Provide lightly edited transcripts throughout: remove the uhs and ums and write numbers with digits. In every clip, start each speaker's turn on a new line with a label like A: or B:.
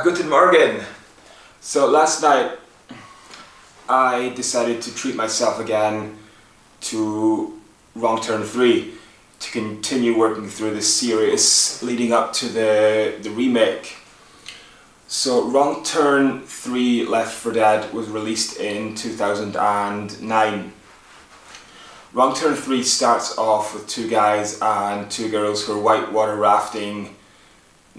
A: Guten Morgen. So last night I decided to treat myself again to Wrong Turn 3 to continue working through the series leading up to the remake. So Wrong Turn 3 Left 4 Dead was released in 2009. Wrong Turn 3 starts off with two guys and two girls who are whitewater rafting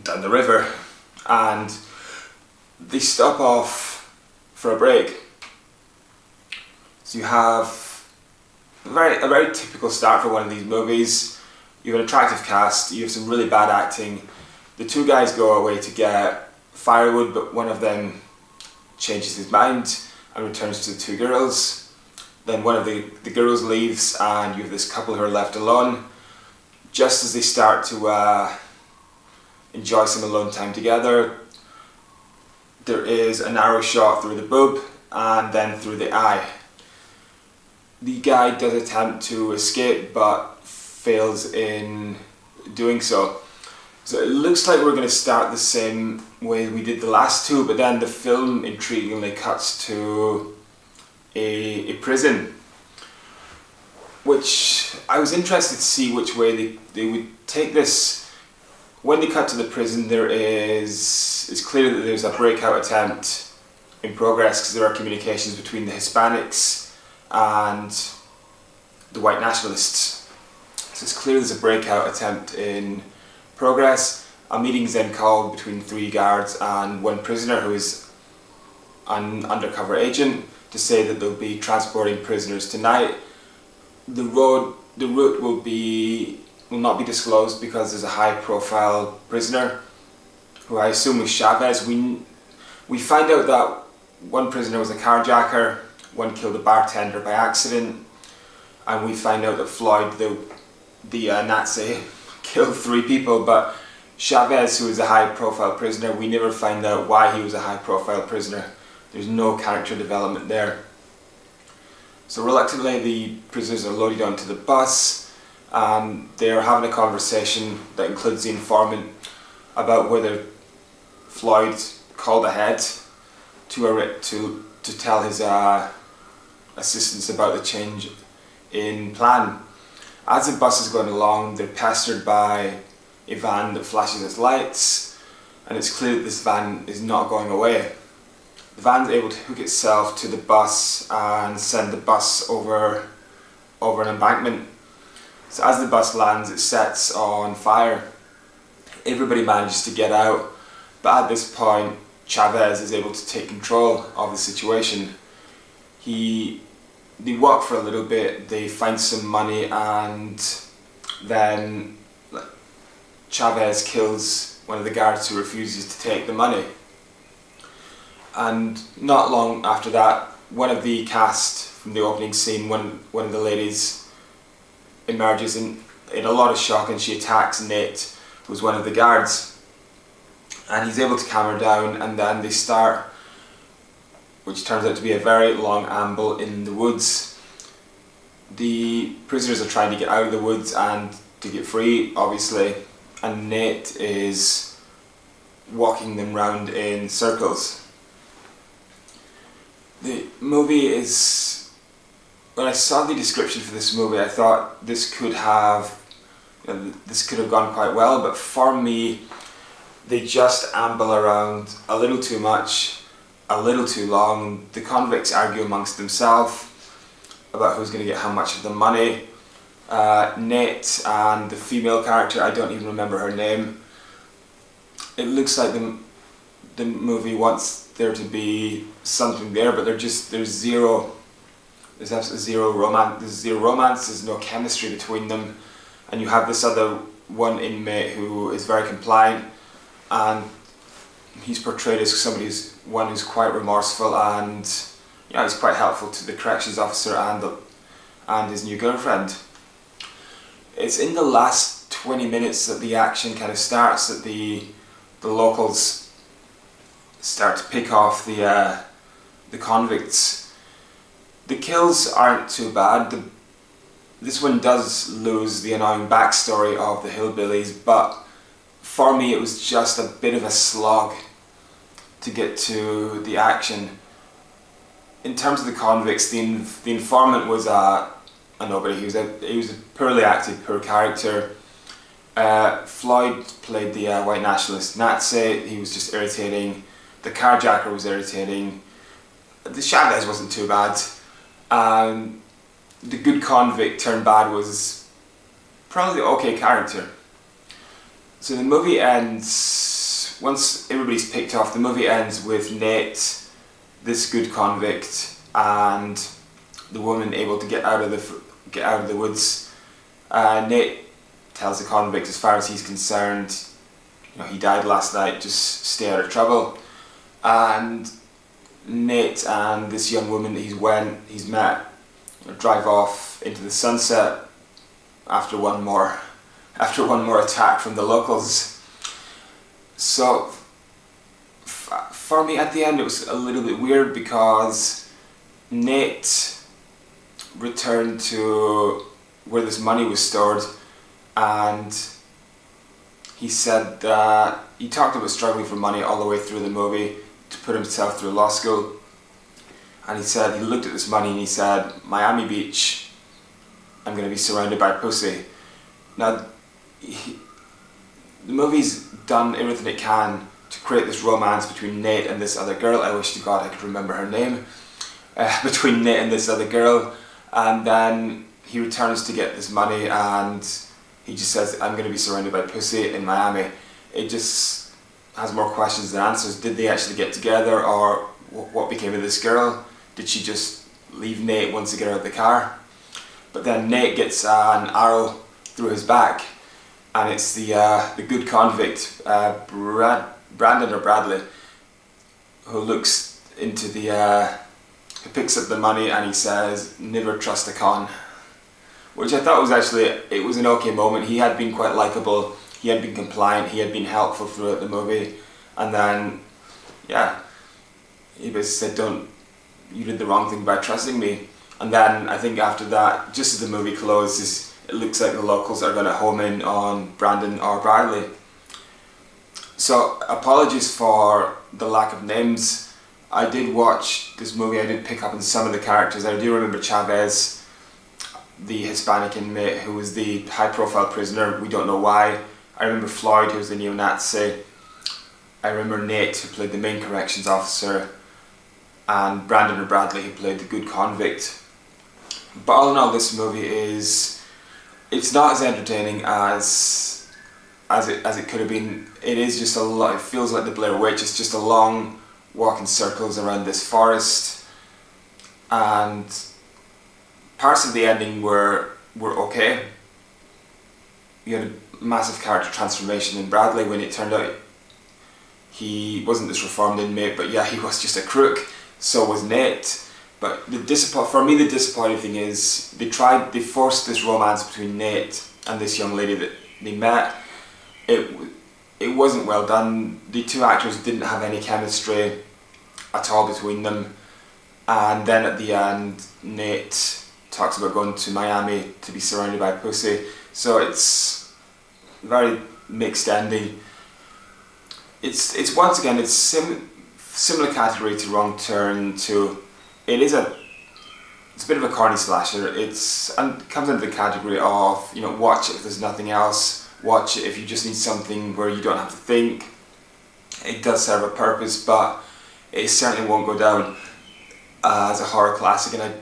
A: down the river, and they stop off for a break. So you have a very typical start for one of these movies. You have an attractive cast, you have some really bad acting. The two guys go away to get firewood, but one of them changes his mind and returns to the two girls. Then one of the girls leaves and you have this couple who are left alone. Just as they start to enjoy some alone time together, there is a narrow shot through the boob and then through the eye. The guy does attempt to escape but fails in doing so. So it looks like we're going to start the same way we did the last two, but then the film intriguingly cuts to a prison, which I was interested to see which way they would take this. When they cut to the prison, it's clear that there's a breakout attempt in progress because there are communications between the Hispanics and the white nationalists. So it's clear there's a breakout attempt in progress. A meeting is then called between three guards and one prisoner who is an undercover agent to say that they'll be transporting prisoners tonight. The route will not be disclosed because there's a high-profile prisoner who I assume was Chavez. We find out that one prisoner was a carjacker, one killed a bartender by accident, and we find out that Floyd, the Nazi, killed three people. But Chavez, who is a high-profile prisoner, we never find out why he was a high-profile prisoner. There's no character development there. So reluctantly, the prisoners are loaded onto the bus. They're having a conversation that includes the informant about whether Floyd called ahead to tell his assistants about the change in plan. As the bus is going along, they're pestered by a van that flashes its lights, and it's clear that this van is not going away. The van's able to hook itself to the bus and send the bus over an embankment. So as the bus lands, it sets on fire. Everybody manages to get out, but at this point, Chavez is able to take control of the situation. They walk for a little bit, they find some money, and then Chavez kills one of the guards who refuses to take the money. And not long after that, one of the cast from the opening scene, one of the ladies emerges in a lot of shock, and she attacks Nate, who's one of the guards, and he's able to calm her down, and then they start, which turns out to be a very long amble in the woods. The prisoners are trying to get out of the woods and to get free, obviously, and Nate is walking them round in circles. The movie is... When I saw the description for this movie, I thought this could have gone quite well, but for me, they just amble around a little too much, a little too long. The convicts argue amongst themselves about who's going to get how much of the money. Nate and the female character, I don't even remember her name. It looks like the movie wants there to be something there, but there's absolutely zero romance. There's zero romance, there's no chemistry between them, and you have this other one inmate who is very compliant, and he's portrayed as one who's quite remorseful, and he's quite helpful to the corrections officer and his new girlfriend. It's in the last 20 minutes that the action kind of starts, that the locals start to pick off the convicts. The kills aren't too bad. This one does lose the annoying backstory of the hillbillies, but for me it was just a bit of a slog. to get to the action. In terms of the convicts, the informant was a nobody. He was a poorly acted, poor character. Floyd played the white nationalist Nazi. He was just irritating. The carjacker was irritating. The Chavez wasn't too bad. The good convict turned bad was probably the okay character. So the movie ends, once everybody's picked off, the movie ends with Nate, this good convict, and the woman able to get out of the woods. Nate tells the convict, as far as he's concerned, he died last night, just stay out of trouble. And Nate and this young woman that he's met drive off into the sunset after one more attack from the locals. So for me at the end it was a little bit weird, because Nate returned to where this money was stored, and he said that he talked about struggling for money all the way through the movie to put himself through law school. And he said, he looked at this money and he said, Miami Beach, I'm going to be surrounded by pussy. Now, the movie's done everything it can to create this romance between Nate and this other girl. I wish to God I could remember her name. Between Nate and this other girl. And then he returns to get this money and he just says, I'm going to be surrounded by pussy in Miami. It just has more questions than answers. Did they actually get together, or what became of this girl? Did she just leave Nate once they get out of the car? But then Nate gets an arrow through his back, and it's the good convict, Brandon or Bradley, who looks into he picks up the money and he says, never trust a con. Which I thought was it was an okay moment. He had been quite likeable, he had been compliant, he had been helpful throughout the movie, and then, he basically said, you did the wrong thing by trusting me. And then I think after that, just as the movie closes, it looks like the locals are going to home in on Brandon or Bradley. So apologies for the lack of names. I did watch this movie, I did pick up on some of the characters. I do remember Chavez, the Hispanic inmate who was the high profile prisoner, we don't know why. I remember Floyd, who was the neo-Nazi. I remember Nate, who played the main corrections officer, and Brandon or Bradley, who played the good convict. But all in all, this movie it's not as entertaining as it could have been. It is just it feels like the Blair Witch. It's just a long walk in circles around this forest, and parts of the ending were okay. You had a massive character transformation in Bradley when it turned out he wasn't this reformed inmate, but he was just a crook. So was Nate. But for me the disappointing thing is they forced this romance between Nate and this young lady that they met. It wasn't well done. The two actors didn't have any chemistry at all between them. And then at the end, Nate talks about going to Miami to be surrounded by pussy. So it's very mixed ending. It's once again, it's similar category to Wrong Turn. It's a bit of a corny slasher. And comes into the category of, watch it if there's nothing else. Watch it if you just need something where you don't have to think. It does serve a purpose, but it certainly won't go down as a horror classic. And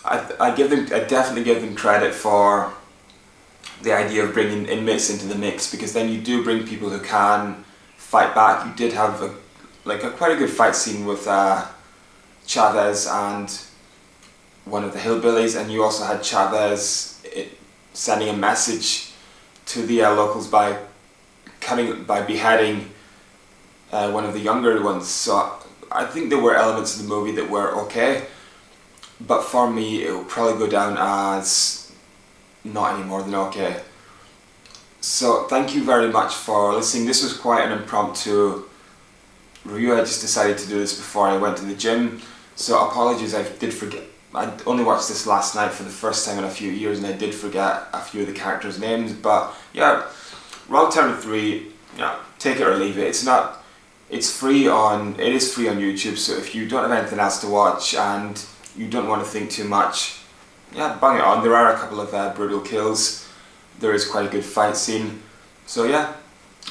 A: I definitely give them credit for the idea of bringing inmates into the mix, because then you do bring people who can fight back. You did have quite a good fight scene with Chavez and one of the hillbillies, and you also had Chavez sending a message to the locals by beheading one of the younger ones. So I think there were elements of the movie that were okay, but for me it will probably go down as not any more than okay. So thank you very much for listening. This was quite an impromptu review. I just decided to do this before I went to the gym, so apologies, I did forget. I only watched this last night for the first time in a few years, and I did forget a few of the characters' names. But Wrong Turn 3, take it or leave it. It is free on YouTube, so if you don't have anything else to watch and you don't want to think too much, yeah, bang it on. There are a couple of brutal kills. There is quite a good fight scene. So yeah,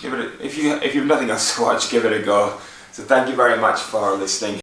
A: if you have nothing else to watch, give it a go. So thank you very much for listening.